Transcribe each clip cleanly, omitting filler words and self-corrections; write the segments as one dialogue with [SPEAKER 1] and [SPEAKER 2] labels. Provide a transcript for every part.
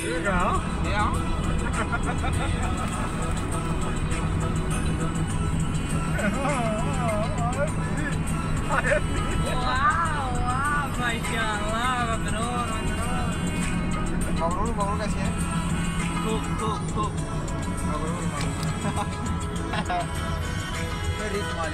[SPEAKER 1] Ja. Wow, masyaallah, mabrur. Mabrur कैसी है? खूब. मालूम रीत माल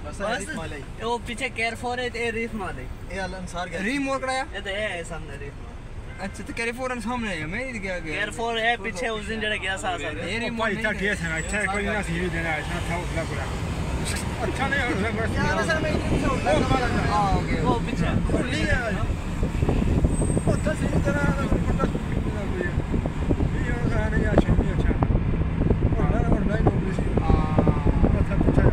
[SPEAKER 1] बस वो पीछे कैरफोर है ये रीफ माल है ये अलंसार का रीम मोड़ कराया ये तो है सामने रीफ माल अच्छा तो कैरफोर सामने है मैं ही क्या गया कैरफोर है पीछे उस दिन जड़ा गया सा ये रीम मोड़ इतना टीएस है अच्छा है कोई ना सीधी देना है इतना था उतना पूरा अच्छा नहीं है बस यार सर मैं नहीं छोड़ हां ओके वो पीछे नहीं है वो तो सीधी तरह पता कोई ये होगा नहीं अच्छा नहीं अच्छा और नहीं पब्लिसिटी हां अच्छा अच्छा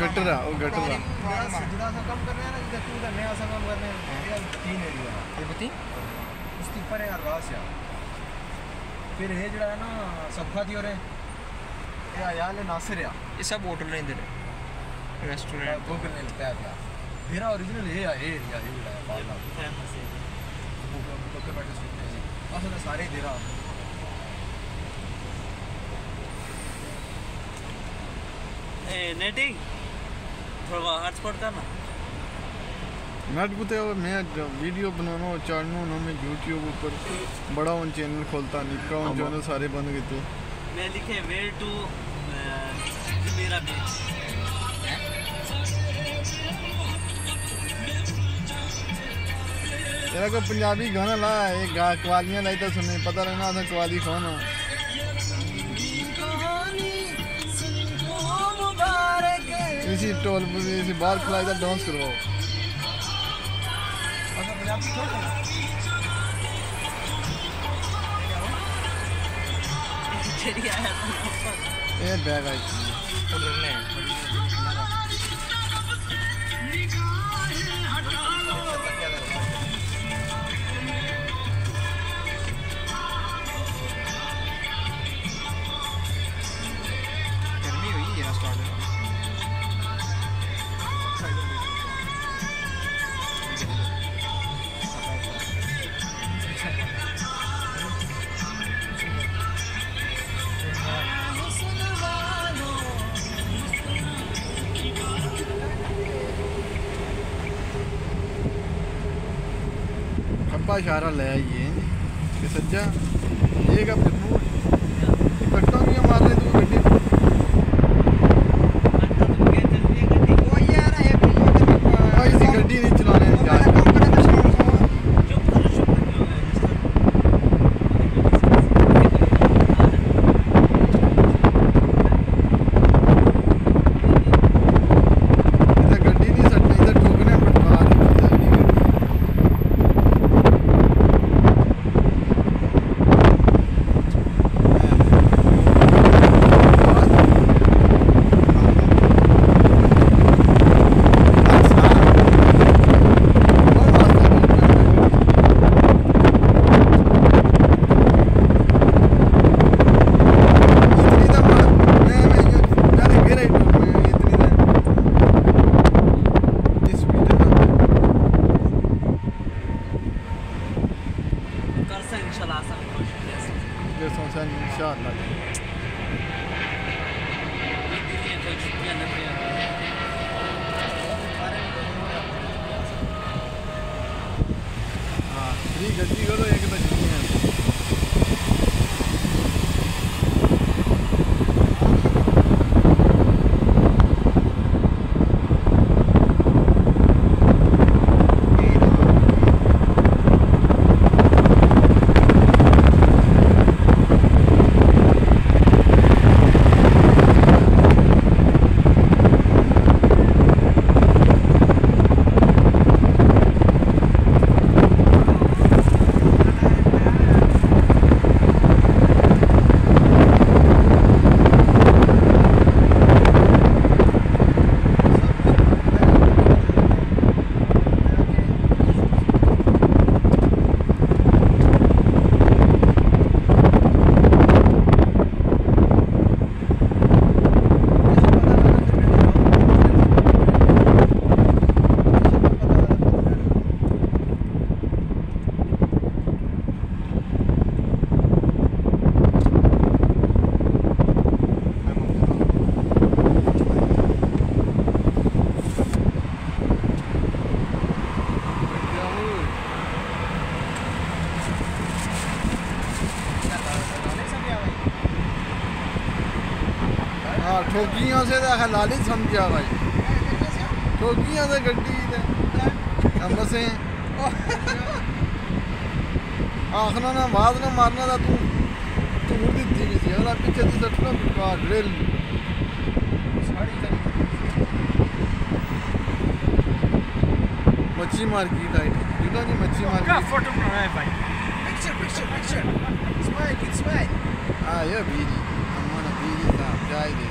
[SPEAKER 1] गटरा थोड़ा सा कम कर रहे हैं ना इधर टू का नया सा काम कर रहे हैं तीन एरिया ये बती उसके ऊपर है रास या फिर है जड़ा है ना सफा थी और ये यार नासिर या ये सब होटल है इधर रेस्टोरेंट को करने लगता है मेरा ओरिजिनल है एरिया ये बाला फेमस है तो के बैठे सुनते हैं असल सारे देरा ए नेटिंग थोड़ा हॉटस्पॉट करना
[SPEAKER 2] नेट पे मैं वीडियो बनाना चाहना ना मैं YouTube ऊपर बड़ा वन चैनल खोलता निक्का वन चैनल सारे बंद किए
[SPEAKER 1] मैं लिखे वे टू मेरा बीच
[SPEAKER 2] तेरा को पंजाबी गाना ला एक कवालियां लाई तो सुने पता रहना था कवाली कौन है इसी टोल पर इसी बार खिलाई था डांस करवाओ ये बैग आई
[SPEAKER 1] गर्मी हुई है स्टार्ट
[SPEAKER 2] खब्बा इशारा ले आइए कि सज्जा ये का फिर पट्टों की मार ले तू गड्डी गड्डी नहीं चलाने गड्डी करो एक हां ठोकियां से तो हलाली समझा भाई ठोकियां से गड्डी ते हम से आखना ना आवाज ना मारना था तू दी थी अगला पीछे से सटना का ड्रिल साड़ी मच्छी मार्केट आई जुदा जी मच्छी मार्केट का फोटो बनाया भाई पिक्चर स्माइल हां ये बीड़ी हमने बीड़ी था चाय दे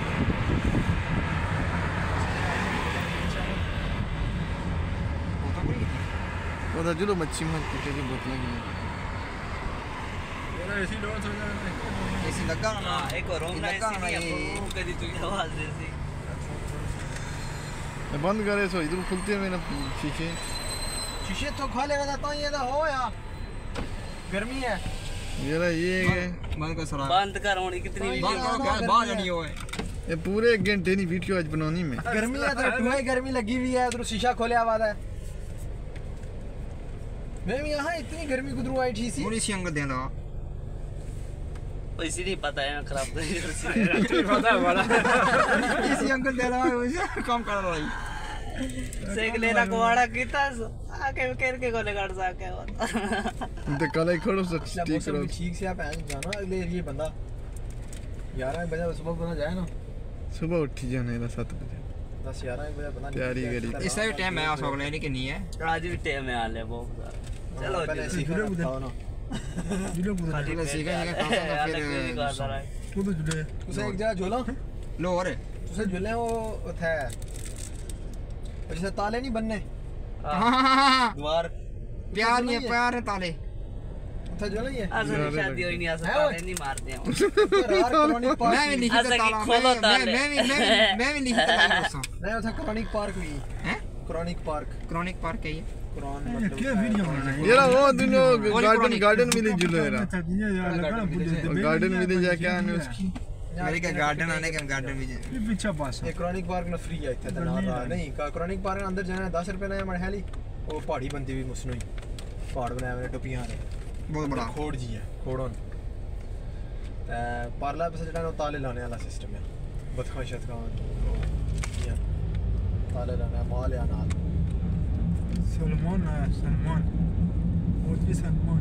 [SPEAKER 2] वो तो जुलो मच्छी मार्केट की बोतलें की मेरा ऐसी डोर हो जाना ऐसी लगा ना एक और रूम ना ऐसी कभी तू आवाज देती बंद करे सो इधर खुलते हैं मेरा शीशे तो खा लेगा जाता हूं ये तो हो यार गर्मी है ये बंद कर सरा बंद कर होनी कितनी वीडियो बाहर जानी हो ये पूरे 1 घंटे नहीं वीडियो आज बनानी में गर्मी है तो तुम्हें गर्मी लगी हुई है उधर शीशा खोले आवाज है मैं यहां इतनी गर्मी गुजरू आई थी सी पूरी सिंग दे दो
[SPEAKER 1] इसी नहीं पता है खराब कर
[SPEAKER 2] पता है वाला इसी अंकल दे रहा है काम कर रहा है
[SPEAKER 1] सेक लेना कोवाड़ा कीता आके करके गोले काट सके
[SPEAKER 2] ते कल ही खड़ो से ठीक करो
[SPEAKER 3] ठीक से आप जाना अगले ये बंदा 11 बजे सुबह बना जाए ना
[SPEAKER 2] सुबह उठ जाने ला 7 बजे
[SPEAKER 3] 10-11 बजे बना
[SPEAKER 2] तैयारी करी
[SPEAKER 1] इस टाइम है आसो लेने के नहीं है आज भी टाइम है आले बहुत चलो
[SPEAKER 3] पहले सीखो ना
[SPEAKER 2] वीडियो पूरा खाली सीखेंगे काम फिर तू तो जुड़े
[SPEAKER 3] उसे एक जगह झोला
[SPEAKER 2] लो और
[SPEAKER 3] उसे झोले वो था जैसे ताले नहीं बनने द्वार
[SPEAKER 2] प्यार नहीं प्यार है ताले
[SPEAKER 3] उठा झोला ये
[SPEAKER 1] असली शादी होई नहीं असली ताले नहीं मारते हैं
[SPEAKER 2] मैं भी लिखी ताला मैं भी लिखी ताला
[SPEAKER 3] नहीं उठा क्रॉनिक पार्क में
[SPEAKER 2] हैं
[SPEAKER 3] क्रॉनिक पार्क
[SPEAKER 2] है ये क्या वीडियो बनाना है ये वो दोनों गार्डन विलेज जुले रहा गार्डन विलेज है क्या है उसकी मेरे का गार्डन आने का गार्डन विलेज
[SPEAKER 3] पीछे पास है क्रॉनिक पार्क ना फ्री है इतना नहीं क्रॉनिक पार्क के अंदर जाना 10 रुपए ना मड़हाली वो पहाड़ी बनती हुई मुसनोई पहाड़ बनाया मैंने टोपियां ने
[SPEAKER 2] बहुत बड़ा
[SPEAKER 3] खोड़ जी है खोड़न पार्ला पे जेड़ा ताले लाने वाला सिस्टम है बतखां शतखां ताले लाना माल या नाल सलमान मुझे सलमान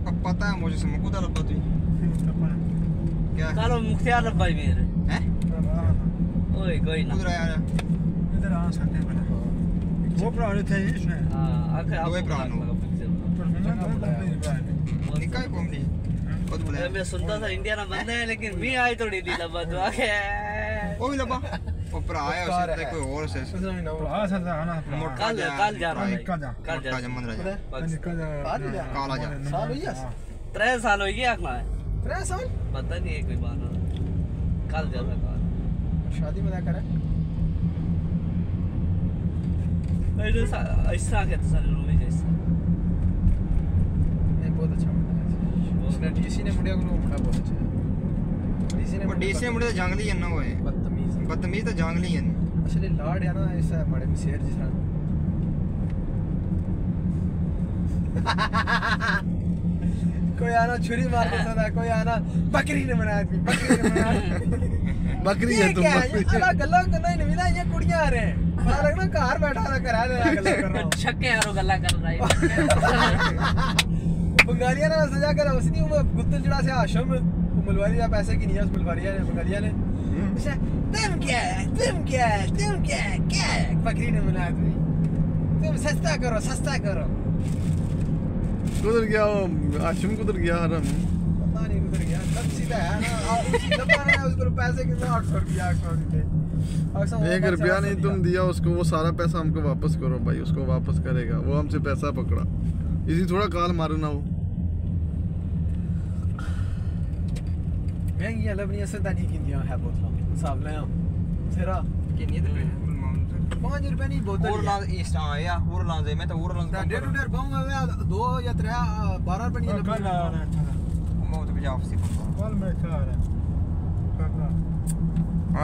[SPEAKER 2] अब पता है मुझे सलमान कुछ लब्बा तू क्या
[SPEAKER 1] कालो मुख्तियार लब्बा ही मेरे
[SPEAKER 2] हैं
[SPEAKER 1] ओए कोई ना
[SPEAKER 2] उधर आया
[SPEAKER 3] इधर आ सकते हैं वो पुराने थे इसमें
[SPEAKER 1] हां आके आप
[SPEAKER 2] पुराने निकाय कॉमेडी बहुत बुलाया
[SPEAKER 1] मैं सुनता था इंडिया ना बंदा है लेकिन मैं आई थोड़ी दी लब्बा तो आके
[SPEAKER 2] वो भी लब्बा वो भरा है उससे कोई और से
[SPEAKER 3] कल जा रहा है
[SPEAKER 2] कल जा मन राजा काला जा
[SPEAKER 3] साल हो गया
[SPEAKER 1] 3 साल हो गए आखना है
[SPEAKER 3] 3 साल
[SPEAKER 1] पता नहीं है कोई बात कल जा रहा है
[SPEAKER 3] शादी में क्या करे
[SPEAKER 1] ऐसा कहते सारे रूम में जैसा
[SPEAKER 3] नहीं बहुत अच्छा मुंडा है उसने डीसी ने मुंडा को मुंडा बहुत अच्छा है
[SPEAKER 2] डीसी ने मुंडा जंगली है ना वो है बदतमीज तो जंगली है
[SPEAKER 3] असली लाड है ना ऐसा बड़े में शेर जिस तरह कोई आना छुरी मार देता था कोई आना बकरी ने बनाया थी बकरी है तुम अलग गल्ला करना ही नहीं ना ये कुड़ियां आ रहे हैं पता लगना कार बैठा था करा दे रहा गल्ला कर रहा हूं
[SPEAKER 1] छक्के यारो गल्ला कर रहा है
[SPEAKER 3] बंगालिया ने सजा कर उसनी वो गुत्तल जड़ा से आश्रम मुलवारिया पैसे की नहीं है उस मुलवारिया ने बंगालिया ने तुम क्या बकरी ने बनाया तुम सस्ता करो कुदर गया वो आश्रम कुदर गया हरम पता नहीं कुदर गया तब सीधा है ना सीधा है उसको पैसे कितने 800 रुपया
[SPEAKER 2] 1 रुपया नहीं तुम दिया उसको वो सारा पैसा हमको वापस करो भाई उसको वापस करेगा वो हमसे पैसा पकड़ा इसी थोड़ा काल मारो ना वो
[SPEAKER 3] महंगी अलग नहीं असदा नहीं किंदियां है बोतल हिसाब ले सेरा
[SPEAKER 2] कितनी है
[SPEAKER 3] 5 रुपए नहीं बोतल
[SPEAKER 2] और लांग ईस्ट आया और लांग मैं तो और लांग
[SPEAKER 3] डे टू डे बाऊंगा मैं 2 या 3 12 रुपए नहीं लगा
[SPEAKER 2] मैं तो बजा ऑफिस
[SPEAKER 3] कल मैं खा रहा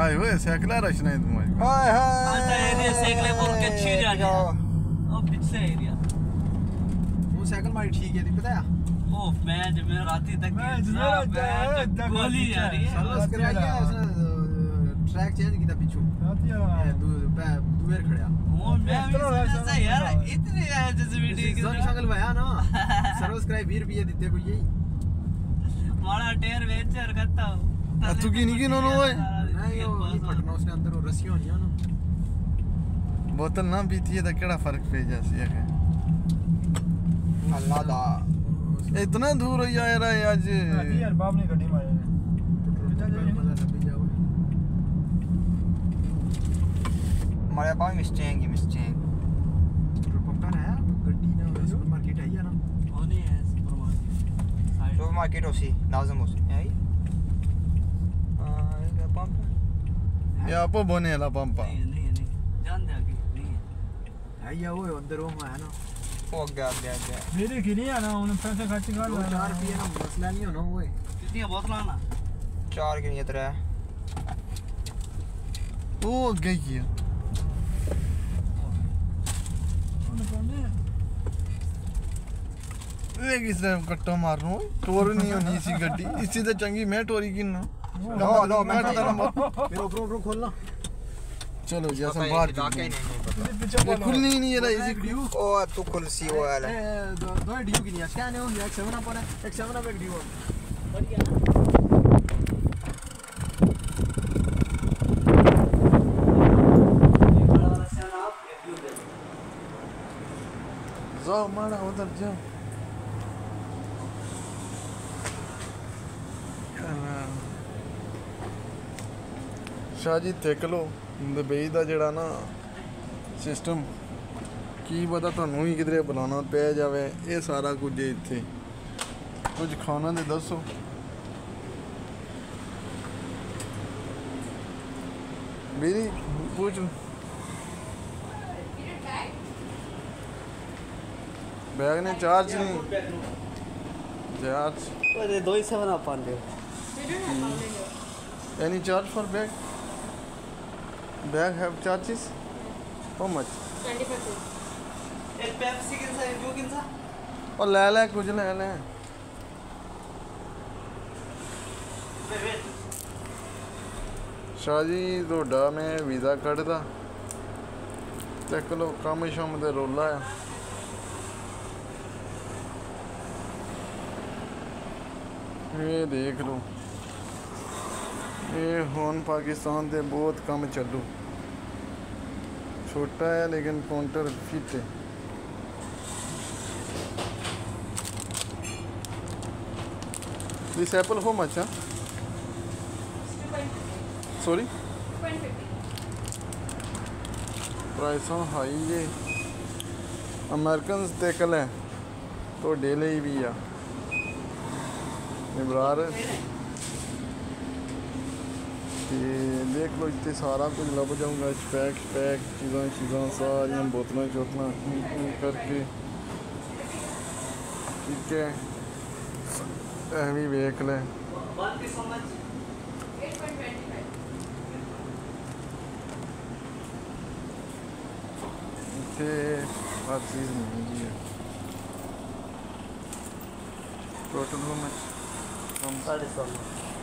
[SPEAKER 2] आए ओए साइकिल रचना है तुम्हारी
[SPEAKER 3] हाय हाय
[SPEAKER 1] आता एरिया साइकिल बोल के छीन आ गया अब पिछले एरिया
[SPEAKER 3] वो साइकिल मारी ठीक है पता है
[SPEAKER 1] ओ मैं जब मैं रात तक गोली जा रही है
[SPEAKER 3] सर्विस कराई है उसने ट्रैक चेंज किया पिछू दूर खड़या
[SPEAKER 1] ओ मैं ऐसा यार इतने जैसे वीडियो की
[SPEAKER 3] शंगल भाया ना सब्सक्राइब 20 रुपए देते कोई यही
[SPEAKER 1] माड़ा टेर वेचर करता हूं
[SPEAKER 2] तू की नहीं नो ओए
[SPEAKER 3] नहीं वो फटना उसने अंदर वो रस्सी होनी है ना
[SPEAKER 2] बोतल ना पीती है तो केड़ा फर्क पे जैसी है
[SPEAKER 3] अल्लाह दा
[SPEAKER 2] इतना दूर हो यार आज
[SPEAKER 3] यार बाप ने गड्डी मारे
[SPEAKER 1] हमारे बाप मिस्टेक
[SPEAKER 3] पेट्रोल पंप का है गड्डी ना सुपरमार्केट है ना
[SPEAKER 1] वो नहीं है सुपरमार्केट उसी लाजम उसी है ये पंप
[SPEAKER 2] ये आपो बने वाला पंप
[SPEAKER 1] नहीं जान दे आगे नहीं
[SPEAKER 3] है या वो अंदर वो है ना
[SPEAKER 1] ओ गया
[SPEAKER 3] मेरे की नहीं आना उन पैसे खर्च कर 4 रुपए ना मसला नहीं होना ओए
[SPEAKER 1] कितनी बोतल आना 4 की नहीं है तेरा
[SPEAKER 2] ओ गई है ये किस तरह कट्टा मार रहा हूँ टोर नहीं होनी इसी गड्डी इससे तो चंगी मैं टोरी की ना
[SPEAKER 3] लो मैं मेरे ऊपर खोलना
[SPEAKER 2] चलो जैसा बाहर खुलनी ही नहीं है इसी
[SPEAKER 1] ओ तू खुल सी वो वाला
[SPEAKER 3] दो ड्यू की नहीं है क्या नहीं हो एक 7 अप है एक 7 अप एक ड्यू बढ़िया
[SPEAKER 2] जाओ मारा उधर जाओ शाहजी देख लो दुबई का जड़ा ना सिस्टम की पता थानू ही किधरे बुलाना पै जाए ये सारा कुछ इत्थे कुछ खाना दे दसो मेरी पूछ बैग ने चार्ज नहीं चार्ज
[SPEAKER 1] अरे 2 ही 7 अप आंदे
[SPEAKER 2] any charge for bag have charges how much
[SPEAKER 1] 25 एक पेप्सी किनसा एक जो किनसा
[SPEAKER 2] और ले कुछ ले शाहजी ਤੁਹਾਡਾ मैं वीज़ा ਕੱਢਦਾ चेक लो काम शाम दे रोला है ये देख लो ये हुन पाकिस्तान दे बहुत कम चलू छोटा है लेकिन काउंटर फिट है this Apple how much huh? Sorry? 250 price high है अमेरिकन ते कल है तो डेले ही भी आ इब्रार देख लो इतने सारा कुछ लभ जाऊँगा पैक चीज़ा सारिया बोतल चोतल करके ठीक है भी वेख ले इतने हर चीज़ महंगी है टोटल
[SPEAKER 1] 150